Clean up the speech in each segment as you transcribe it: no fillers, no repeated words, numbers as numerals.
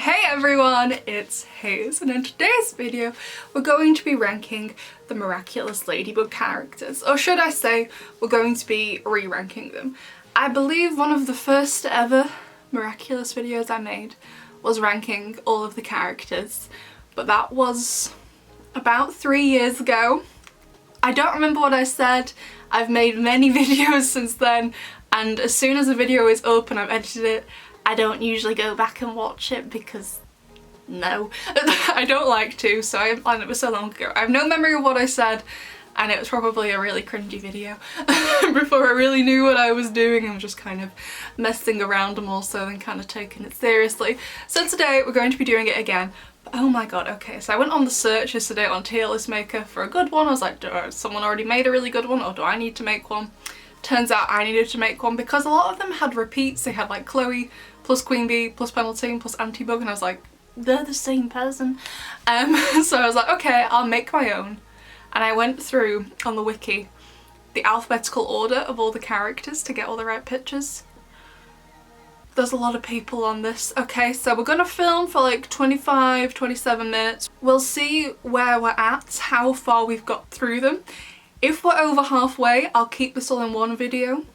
Hey everyone, it's Hayes, and in today's video we're going to be ranking the Miraculous Ladybug characters, or should I say we're going to be re-ranking them. I believe one of the first ever Miraculous videos I made was ranking all of the characters, but that was about 3 years ago. I don't remember what I said. I've made many videos since then, and as soon as a video is up and I've edited it, I don't usually go back and watch it because no, I don't like to, so I planned it was so long ago. I have no memory of what I said, and it was probably a really cringy video before I really knew what I was doing. I'm just kind of messing around more so than kind of taking it seriously. So today we're going to be doing it again. Oh my god, okay, so I went on the search yesterday on Tier List Maker for a good one. I was like, has someone already made a really good one, or do I need to make one? Turns out I needed to make one because a lot of them had repeats. They had like Chloe plus Queen Bee plus Penalty plus Anti-Bug, and I was like, they're the same person. So I was like, okay, I'll make my own. And I went through on the wiki the alphabetical order of all the characters to get all the right pictures. There's a lot of people on this. Okay, so we're gonna film for like 25-27 minutes. We'll see where we're at, how far we've got through them. If we're over halfway, I'll keep this all in one video.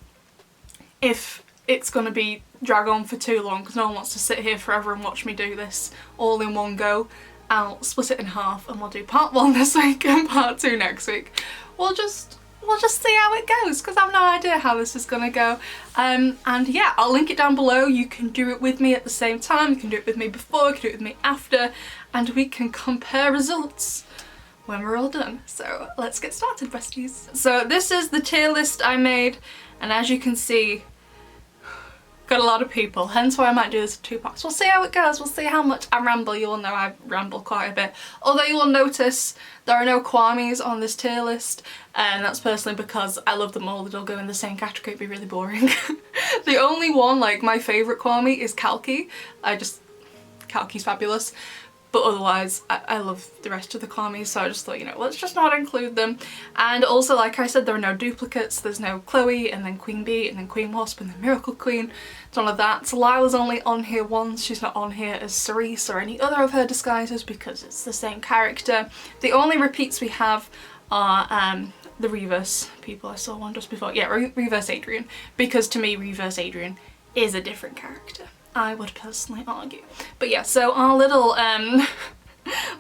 If it's gonna be drag on for too long because no one wants to sit here forever and watch me do this all in one go, I'll split it in half and we'll do part 1 this week and part 2 next week. We'll just see how it goes because I have no idea how this is gonna go. And yeah, I'll link it down below. You can do it with me at the same time. You can do it with me before, you can do it with me after, and we can compare results when we're all done. So let's get started, besties. So this is the tier list I made, and as you can see, got a lot of people, hence why I might do this in 2 parts. We'll see how it goes, we'll see how much I ramble. You all know I ramble quite a bit. Although you will notice there are no Kwamis on this tier list, and that's personally because I love them all. They'll go in the same category, it'd be really boring. The only one, like my favourite Kwami, is Kalki. Kalki's fabulous. But otherwise, I love the rest of the Kwamis, so I just thought, you know, let's just not include them. And also, like I said, there are no duplicates. There's no Chloe, and then Queen Bee, and then Queen Wasp, and then Miracle Queen. None of that. So Lila's only on here once. She's not on here as Cerise or any other of her disguises because it's the same character. The only repeats we have are the Reverse people. I saw one just before. Yeah, Reverse Adrian. Because to me, Reverse Adrian is a different character, I would personally argue. But yeah, so our little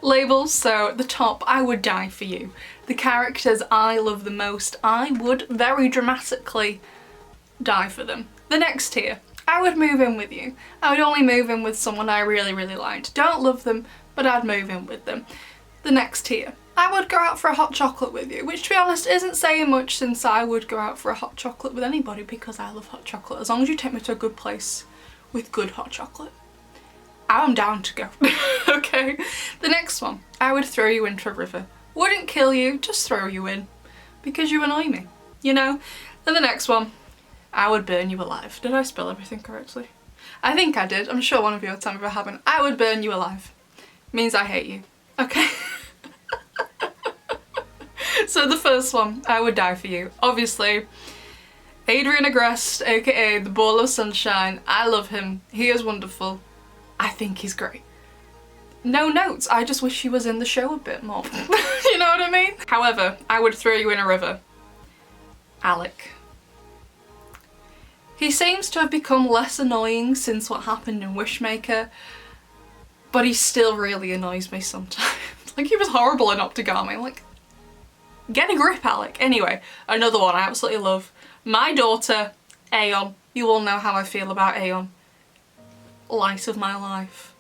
labels. So the top, I would die for you. The characters I love the most, I would very dramatically die for them. The next tier, I would move in with you. I would only move in with someone I really, really liked. Don't love them, but I'd move in with them. The next tier, I would go out for a hot chocolate with you, which to be honest isn't saying much since I would go out for a hot chocolate with anybody because I love hot chocolate. As long as you take me to a good place with good hot chocolate, I'm down to go. Okay, the next one, I would throw you into a river. Wouldn't kill you, just throw you in because you annoy me, you know. Then the next one, I would burn you alive. Did I spell everything correctly? I think I did. I'm sure one of you will tell me if I haven't. I would burn you alive. Means I hate you. Okay. So the first one, I would die for you. Obviously, Adrian Agreste, aka the Ball of Sunshine. I love him. He is wonderful. I think he's great. No notes. I just wish he was in the show a bit more. You know what I mean? However, I would throw you in a river. Alec. He seems to have become less annoying since what happened in Wishmaker, but he still really annoys me sometimes. Like, he was horrible in Optigami. Like, get a grip, Alec. Anyway, another one I absolutely love. My daughter, Aeon. You all know how I feel about Aeon. Light of my life.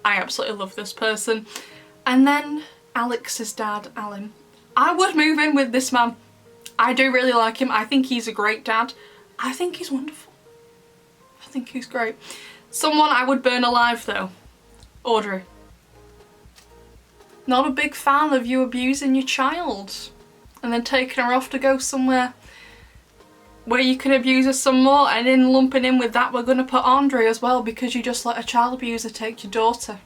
I absolutely love this person. And then Alex's dad, Alan. I would move in with this man. I do really like him. I think he's a great dad. I think he's wonderful. I think he's great. Someone I would burn alive though. Audrey. Not a big fan of you abusing your child and then taking her off to go somewhere where you can abuse her some more, and in lumping in with that we're going to put Andre as well because you just let a child abuser take your daughter.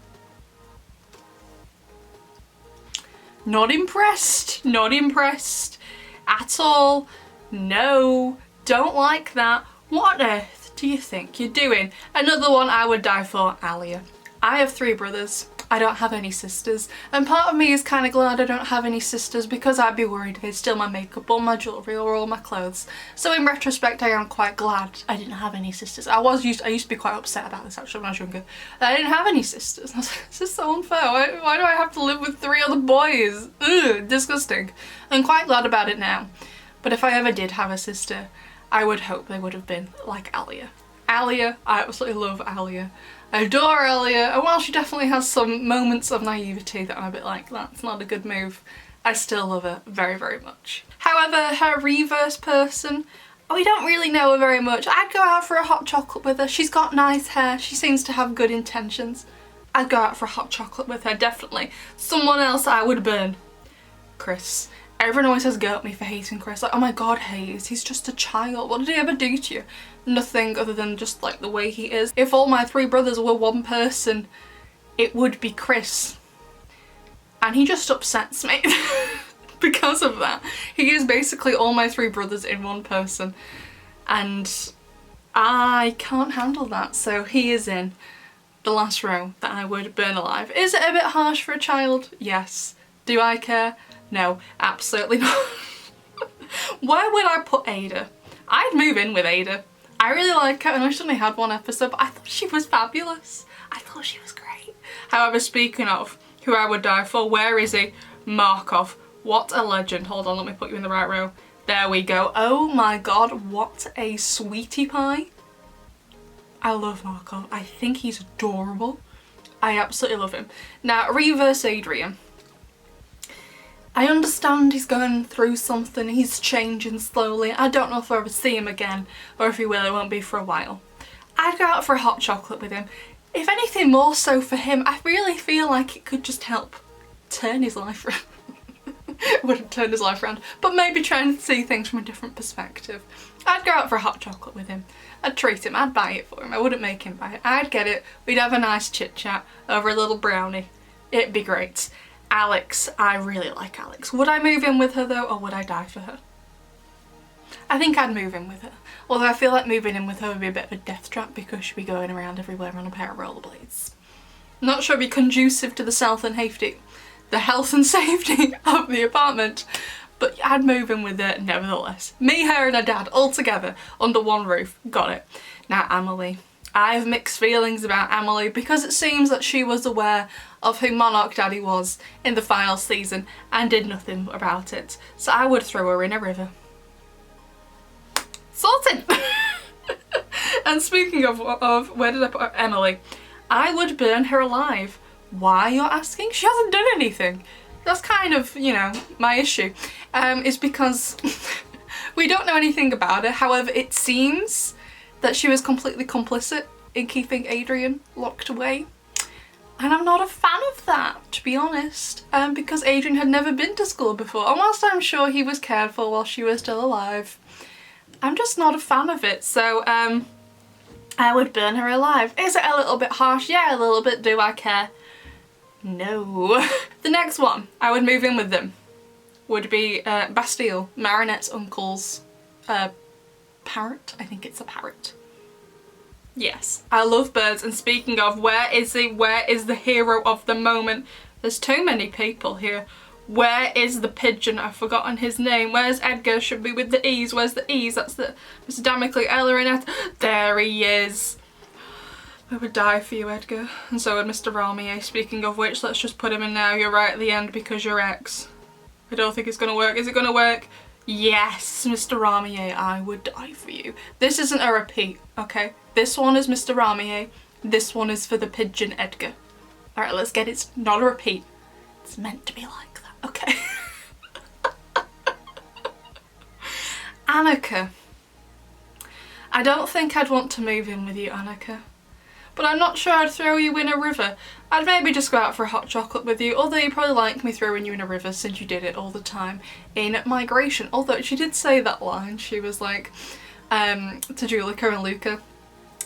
Not impressed. Not impressed at all. No, don't like that. What on earth do you think you're doing? Another one I would die for, Alia. I have 3 brothers. I don't have any sisters, and part of me is kind of glad I don't have any sisters because I'd be worried they'd steal my makeup or my jewellery or all my clothes. So in retrospect I am quite glad I didn't have any sisters. I used to be quite upset about this actually when I was younger. I didn't have any sisters. I was like, this is so unfair. Why do I have to live with 3 other boys? Ugh, disgusting. I'm quite glad about it now. But if I ever did have a sister, I would hope they would have been like Alia. Alia, I absolutely love Alia. I adore Alia, and while she definitely has some moments of naivety that I'm a bit like, that's not a good move, I still love her very, very much. However, her reverse person, we don't really know her very much. I'd go out for a hot chocolate with her. She's got nice hair, she seems to have good intentions. I'd go out for a hot chocolate with her, definitely. Someone else I would burn. Chris. Everyone always says go at me for hating Chris. Like, oh my god, Hayes, he's just a child. What did he ever do to you? Nothing other than just like the way he is. If all my 3 brothers were one person, it would be Chris. And he just upsets me because of that. He is basically all my 3 brothers in one person. And I can't handle that. So he is in the last row that I would burn alive. Is it a bit harsh for a child? Yes. Do I care? No, absolutely not. Where would I put Ada? I'd move in with Ada. I really like her, and I she's only had 1 episode, but I thought she was fabulous. I thought she was great. However, speaking of who I would die for, where is he? Markov. What a legend. Hold on, let me put you in the right row. There we go. Oh my god, what a sweetie pie. I love Markov. I think he's adorable. I absolutely love him. Now, reverse Adrian. I understand he's going through something, he's changing slowly. I don't know if I'll ever see him again or if he will, it won't be for a while. I'd go out for a hot chocolate with him. If anything, more so for him. I really feel like it could just help turn his life around. It wouldn't turn his life around, but maybe try and see things from a different perspective. I'd go out for a hot chocolate with him. I'd treat him, I'd buy it for him. I wouldn't make him buy it. I'd get it, we'd have a nice chit chat over a little brownie. It'd be great. Alex, I really like Alex. Would I move in with her though, or would I die for her? I think I'd move in with her. Although I feel like moving in with her would be a bit of a death trap because she'd be going around everywhere on a pair of rollerblades. Not sure it'd be conducive to the health and safety of the apartment, but I'd move in with her nevertheless. Me, her and her dad all together under one roof. Got it. Now Emily. I have mixed feelings about Emily because it seems that she was aware of who Monarch Daddy was in the final season and did nothing about it. So I would throw her in a river. Sorted! And speaking of where did I put Emily? I would burn her alive. Why, you're asking? She hasn't done anything. That's kind of, you know, my issue. Is because we don't know anything about her. However, it seems that she was completely complicit in keeping Adrian locked away. And I'm not a fan of that, to be honest, because Adrian had never been to school before, and whilst I'm sure he was cared for while she was still alive, I'm just not a fan of it, so I would burn her alive. Is it a little bit harsh? Yeah, a little bit. Do I care? No. The next one I would move in with them would be Bastille, Marinette's uncle's parrot. I think it's a parrot. Yes, I love birds, and speaking of, where is he? Where is the hero of the moment? There's too many people here. Where is the pigeon? I've forgotten his name. Where's Edgar? Should be with the E's. Where's the E's? That's the Mr. Damocles, Ella and Ed. There he is. I would die for you, Edgar. And so would Mr. Ramier. Speaking of which, let's just put him in now. You're right at the end because you're ex. I don't think it's gonna work. Is it gonna work? Yes, Mr. Ramier, I would die for you. This isn't a repeat, okay? This one is Mr. Ramier. This one is for the pigeon Edgar. Alright, let's get it. It's not a repeat. It's meant to be like that, okay? Annika. I don't think I'd want to move in with you, Annika. But I'm not sure I'd throw you in a river. I'd maybe just go out for a hot chocolate with you, although you probably like me throwing you in a river since you did it all the time in Migration. Although she did say that line, she was like, to Julika and Luca,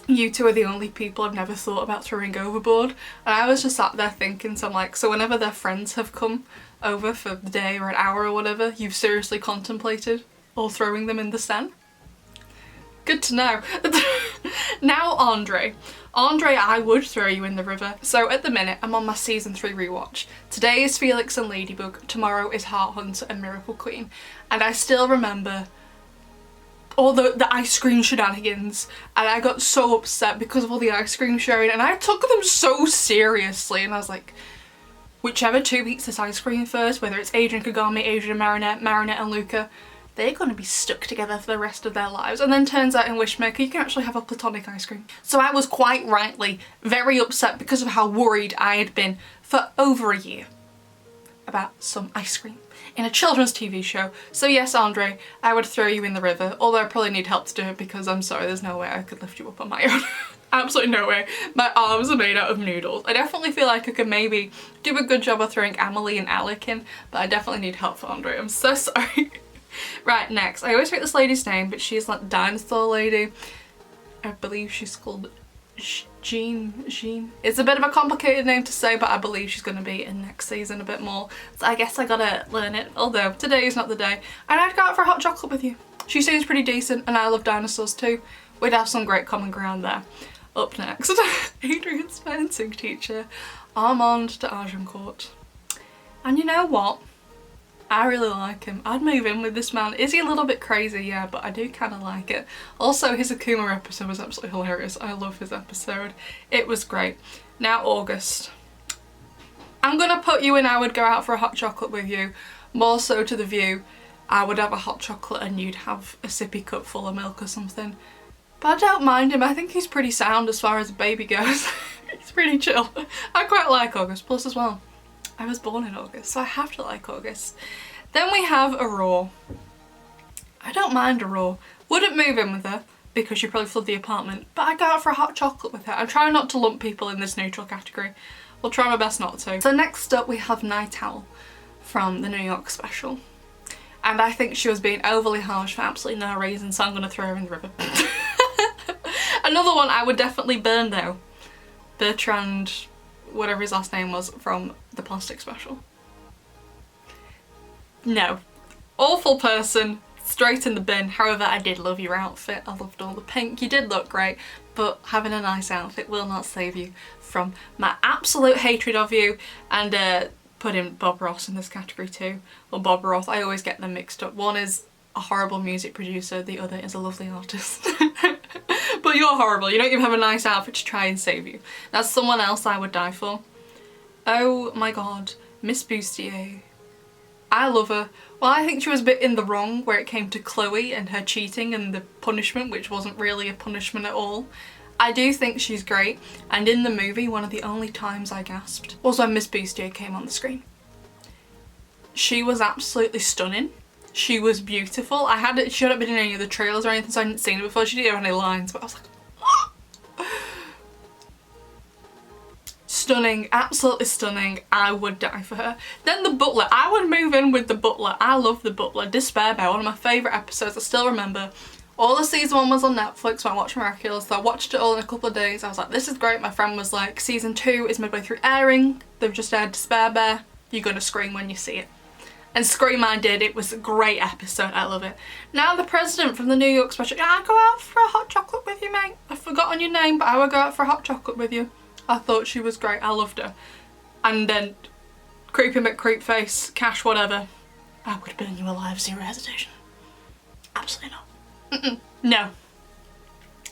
you two are the only people I've never thought about throwing overboard. And I was just sat there thinking, so I'm like, so whenever their friends have come over for the day or an hour or whatever, you've seriously contemplated or throwing them in the Seine? Good to know. Now Andre. Andre, I would throw you in the river. So at the minute, I'm on my season 3 rewatch. Today is Felix and Ladybug. Tomorrow is Heart Hunter and Miracle Queen. And I still remember all the ice cream shenanigans, and I got so upset because of all the ice cream sharing, and I took them so seriously, and I was like, whichever 2 eats this ice cream first, whether it's Adrian Kagami, Adrian and Marinette and Luca, they're going to be stuck together for the rest of their lives. And then turns out in Wishmaker you can actually have a platonic ice cream. So I was quite rightly very upset because of how worried I had been for over a year about some ice cream in a children's TV show. So yes, Andre, I would throw you in the river, although I probably need help to do it because I'm sorry, there's no way I could lift you up on my own. Absolutely no way. My arms are made out of noodles. I definitely feel like I could maybe do a good job of throwing Amelie and Alec in, but I definitely need help for Andre. I'm so sorry. Right, next. I always forget this lady's name, but she's like dinosaur lady. I believe she's called Jean. It's a bit of a complicated name to say, but I believe she's going to be in next season a bit more. So I guess I gotta learn it, although today is not the day. And I'd go out for a hot chocolate with you. She seems pretty decent and I love dinosaurs too. We'd have some great common ground there. Up next, Adrian's fencing teacher, Armand de Agincourt. And you know what? I really like him. I'd move in with this man. Is he a little bit crazy? Yeah, but I do kind of like it. Also, his Akuma episode was absolutely hilarious. I love his episode. It was great. Now August. I'm gonna put you in I would go out for a hot chocolate with you. More so to the view, I would have a hot chocolate and you'd have a sippy cup full of milk or something. But I don't mind him. I think he's pretty sound as far as a baby goes. He's pretty chill. I quite like August. Plus as well, I was born in August, so I have to like August. Then we have Aurora. I don't mind Aurora. Wouldn't move in with her because she'd probably flood the apartment, but I'd go out for a hot chocolate with her. I'm trying not to lump people in this neutral category. I'll try my best not to. So next up we have Nightow from the New York special. And I think she was being overly harsh for absolutely no reason, so I'm going to throw her in the river. Another one I would definitely burn though. Bertrand, whatever his last name was, from the Plastic special. No. Awful person, straight in the bin. However, I did love your outfit. I loved all the pink. You did look great, but having a nice outfit will not save you from my absolute hatred of you. And put in Bob Ross in this category too. Or Bob Roth, I always get them mixed up. One is a horrible music producer, the other is a lovely artist. But you're horrible, you don't even have a nice outfit to try and save you. That's someone else I would die for. Oh my god, Miss Bustier. I love her. Well, I think she was a bit in the wrong where it came to Chloe and her cheating and the punishment, which wasn't really a punishment at all. I do think she's great, and in the movie one of the only times I gasped was when Miss Bustier came on the screen. She was absolutely stunning. She was beautiful. She hadn't been in any of the trailers or anything, so I hadn't seen her before. She didn't have any lines, but I was like, stunning, absolutely stunning. I would die for her. Then the Butler. I would move in with the Butler. I love the Butler. Despair Bear, one of my favourite episodes. I still remember. All of season 1 was on Netflix when I watched Miraculous, so I watched it all in a couple of days. I was like, this is great. My friend was like, season 2 is midway through airing. They've just aired Despair Bear. You're gonna scream when you see it. And scream I did. It was a great episode. I love it. Now the president from the New York special. Yeah, I'd go out for a hot chocolate with you, mate. I've forgotten your name, but I would go out for a hot chocolate with you. I thought she was great. I loved her. And then Creepy McCreepface, Cash, whatever. I would burn you alive, zero hesitation. Absolutely not. No.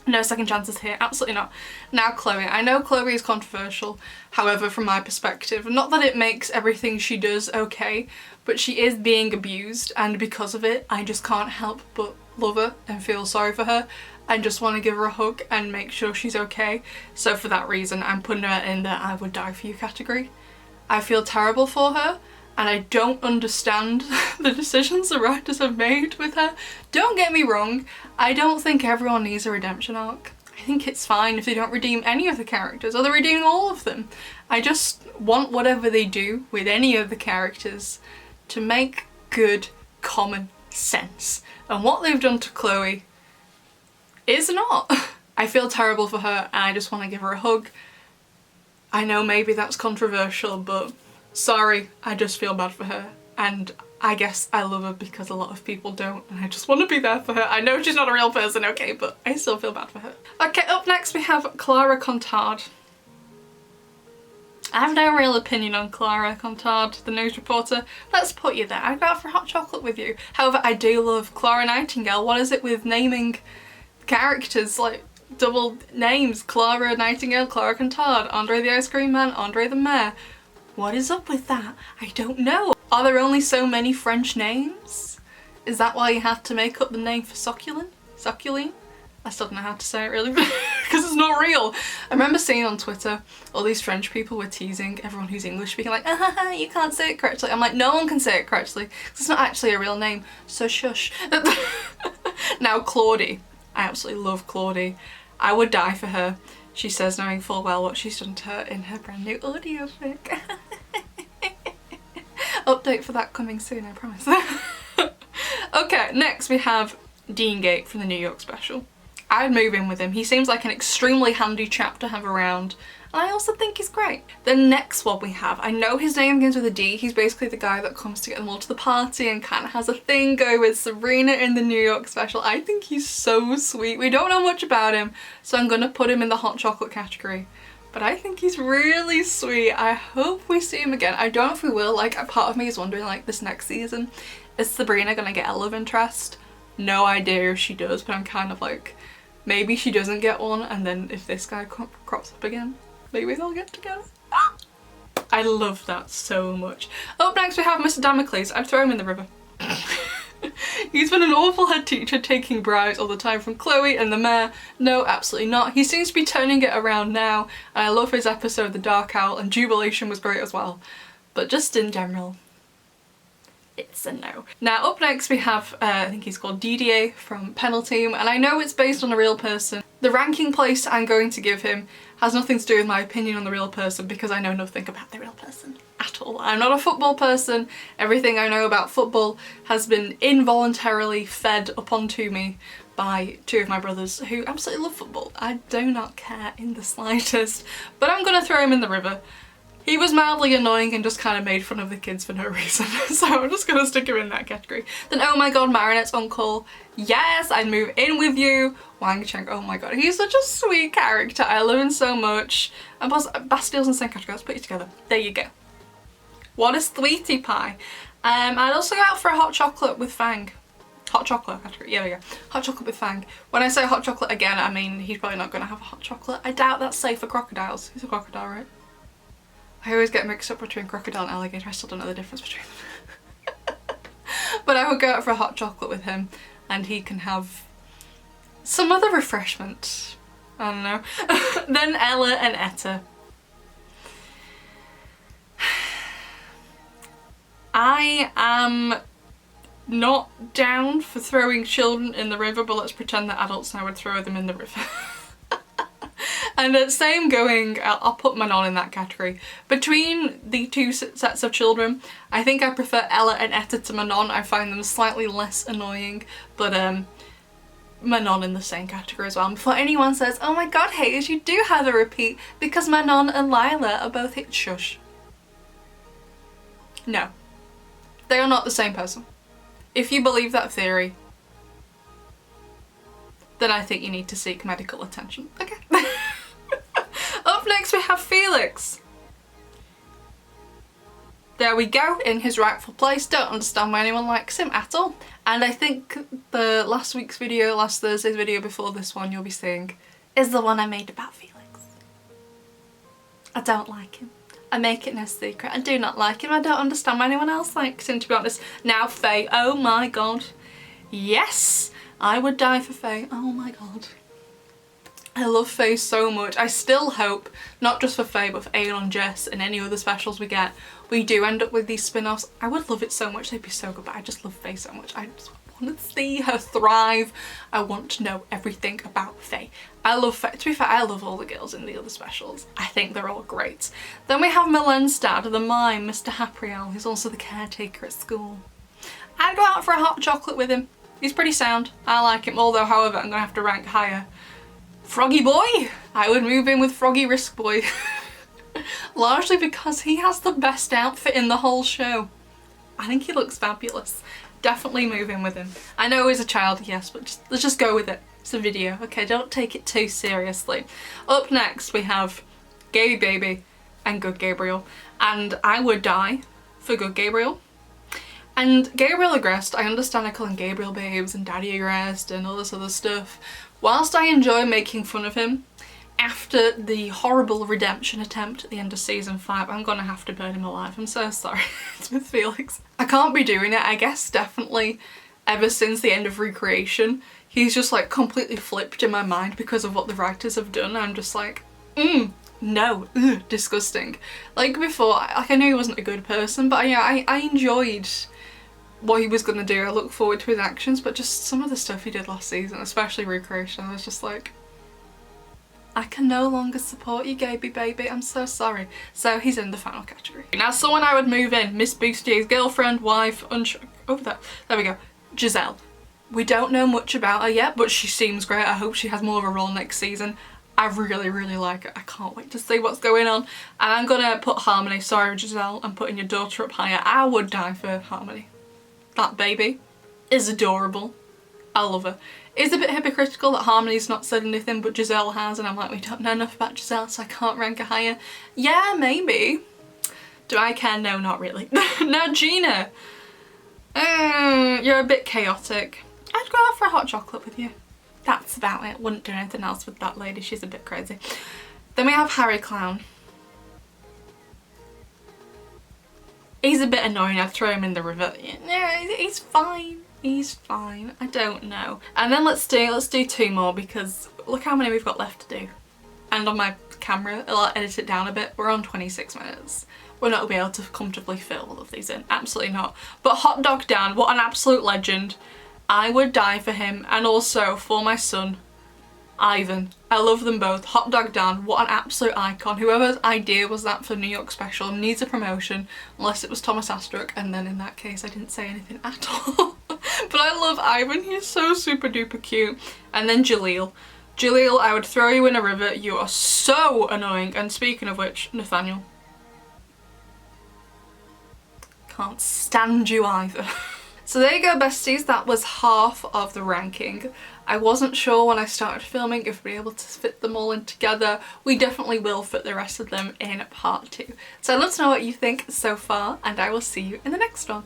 No second chances here, absolutely not. Now Chloe. I know Chloe is controversial, however, from my perspective, not that it makes everything she does okay, but she is being abused, and because of it, I just can't help but love her and feel sorry for her and just want to give her a hug and make sure she's okay. So for that reason, I'm putting her in the I would die for you category. I feel terrible for her, and I don't understand the decisions the writers have made with her. Don't get me wrong, I don't think everyone needs a redemption arc. I think it's fine if they don't redeem any of the characters, or they redeem all of them. I just want whatever they do with any of the characters to make good common sense. And what they've done to Chloe is not. I feel terrible for her and I just want to give her a hug. I know maybe that's controversial, but sorry, I just feel bad for her, and I guess I love her because a lot of people don't, and I just want to be there for her. I know she's not a real person, okay, but I still feel bad for her. Okay, up next we have Clara Contard. I have no real opinion on Clara Contard, the news reporter. Let's put you there. I'd go out for hot chocolate with you. However, I do love Clara Nightingale. What is it with naming characters, like double names? Clara Nightingale, Clara Contard, Andre the Ice Cream Man, Andre the Mayor. What is up with that? I don't know. Are there only so many French names? Is that why you have to make up the name for Succulent? Succulent? I still don't know how to say it really because it's not real. I remember seeing on Twitter all these French people were teasing everyone who's English speaking, like, you can't say it correctly. I'm like, no one can say it correctly because it's not actually a real name, so shush. Now Claudie. I absolutely love Claudie. I would die for her. She says, knowing full well what she's done to her in her brand new audiobook. Update for that coming soon, I promise. Okay, next we have Dean Gate from the New York special. I'd move in with him. He seems like an extremely handy chap to have around. And I also think he's great. The next one we have, I know his name begins with a D. He's basically the guy that comes to get them all to the party and kind of has a thing going with Sabrina in the New York special. I think he's so sweet. We don't know much about him, so I'm gonna put him in the hot chocolate category. But I think he's really sweet. I hope we see him again. I don't know if we will. Like, a part of me is wondering, like, this next season, is Sabrina gonna get a love interest? No idea if she does, but I'm kind of like, maybe she doesn't get one, and then if this guy crops up again, maybe they'll get together. I love that so much. Up next we have Mr. Damocles. I'd throw him in the river. He's been an awful head teacher taking bribes all the time from Chloe and the mayor. No, absolutely not. He seems to be turning it around now, and I love his episode The Dark Owl, and Jubilation was great as well. But just in general, it's a no. Now up next we have, I think he's called Didier from Penalty, and I know it's based on a real person. The ranking place I'm going to give him has nothing to do with my opinion on the real person because I know nothing about the real person at all. I'm not a football person. Everything I know about football has been involuntarily fed upon to me by two of my brothers who absolutely love football. I do not care in the slightest, but I'm gonna throw him in the river. He was mildly annoying and just kind of made fun of the kids for no reason, so I'm just gonna stick him in that category. Then oh my god, Marinette's uncle. Yes, I'd move in with you. Wang Cheng, oh my god, he's such a sweet character. I love him so much. And plus, Bastilles and same category, let's put you together. There you go. What a sweetie pie. I'd also go out for a hot chocolate with Fang. Hot chocolate category, yeah, there we go. Hot chocolate with Fang. When I say hot chocolate again, I mean he's probably not gonna have a hot chocolate. I doubt that's safe for crocodiles. He's a crocodile, right? I always get mixed up between crocodile and alligator. I still don't know the difference between them. But I would go out for a hot chocolate with him and he can have some other refreshment. I don't know. Then Ella and Etta. I am not down for throwing children in the river, but let's pretend that adults now would throw them in the river. And same going, I'll put Manon in that category. Between the two sets of children, I think I prefer Ella and Etta to Manon. I find them slightly less annoying, but Manon in the same category as well. And before anyone says, oh my god, Hayes, you do have a repeat because Manon and Lila are both hit. Shush. No. They are not the same person. If you believe that theory, then I think you need to seek medical attention. Okay. Up next we have Felix. There we go, in his rightful place. Don't understand why anyone likes him at all. And I think the last Thursday's video before this one you'll be seeing is the one I made about Felix. I don't like him. I make it no secret. I do not like him. I don't understand why anyone else likes him, to be honest. Now Faye, oh my god. Yes, I would die for Faye. Oh my god. I love Faye so much. I still hope, not just for Faye, but for Aeon, Jess, and any other specials we get, we do end up with these spin-offs. I would love it so much. They'd be so good, but I just love Faye so much. I just want to see her thrive. I want to know everything about Faye. I love Faye. To be fair, I love all the girls in the other specials. I think they're all great. Then we have Melenstad, the mime, Mr. Hapriel, who's also the caretaker at school. I'd go out for a hot chocolate with him. He's pretty sound. I like him, although, however, I'm going to have to rank higher. Froggy Boy! I would move in with Froggy Risk Boy. Largely because he has the best outfit in the whole show. I think he looks fabulous. Definitely move in with him. I know he's a child, yes, but let's just go with it. It's a video, okay? Don't take it too seriously. Up next we have Gaby Baby and Good Gabriel. And I would die for Good Gabriel. And Gabriel Agrest, I understand I call him Gabriel Babes and Daddy Agrest and all this other stuff. Whilst I enjoy making fun of him, after the horrible redemption attempt at the end of season 5, I'm gonna have to burn him alive. I'm so sorry. It's with Felix. I can't be doing it. I guess definitely ever since the end of Recreation, he's just like completely flipped in my mind because of what the writers have done. I'm just like, no, disgusting. Like before, like I knew he wasn't a good person, but yeah, I enjoyed what he was gonna do. I look forward to his actions, but just some of the stuff he did last season, especially Recreation, I was just like, I can no longer support you, Gaby Baby. I'm so sorry. So he's in the final category. Now someone I would move in, Miss Boostier's girlfriend, wife, over there. There we go. Jazelle. We don't know much about her yet, but she seems great. I hope she has more of a role next season. I really, really like her. I can't wait to see what's going on. And I'm gonna put Harmony. Sorry, Jazelle, I'm putting your daughter up higher. I would die for Harmony. That baby is adorable. I love her. It's a bit hypocritical that Harmony's not said anything but Jazelle has, and I'm like, we don't know enough about Jazelle, so I can't rank her higher. Yeah, maybe. Do I care? No, not really. Now Gina. You're a bit chaotic. I'd go out for a hot chocolate with you. That's about it. Wouldn't do anything else with that lady. She's a bit crazy. Then we have Harry Clown. He's a bit annoying. I'd throw him in the river. Yeah, he's fine. He's fine. I don't know. And then let's do 2 more, because look how many we've got left to do. And on my camera, I'll edit it down a bit. We're on 26 minutes. We're not going to be able to comfortably fit all of these in. Absolutely not. But Hot Dog Dan, what an absolute legend. I would die for him, and also for my son, Ivan. I love them both. Hot Dog Dan, what an absolute icon. Whoever's idea was that for New York special needs a promotion, unless it was Thomas Astruc, and then in that case I didn't say anything at all. But I love Ivan, he's so super duper cute. And then Jaleel. Jaleel, I would throw you in a river. You are so annoying. And speaking of which, Nathaniel. Can't stand you either. So there you go, besties. That was half of the ranking. I wasn't sure when I started filming if we'd be able to fit them all in together. We definitely will fit the rest of them in part 2. So let us know what you think so far, and I will see you in the next one.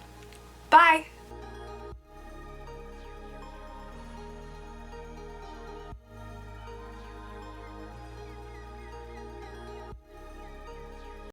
Bye!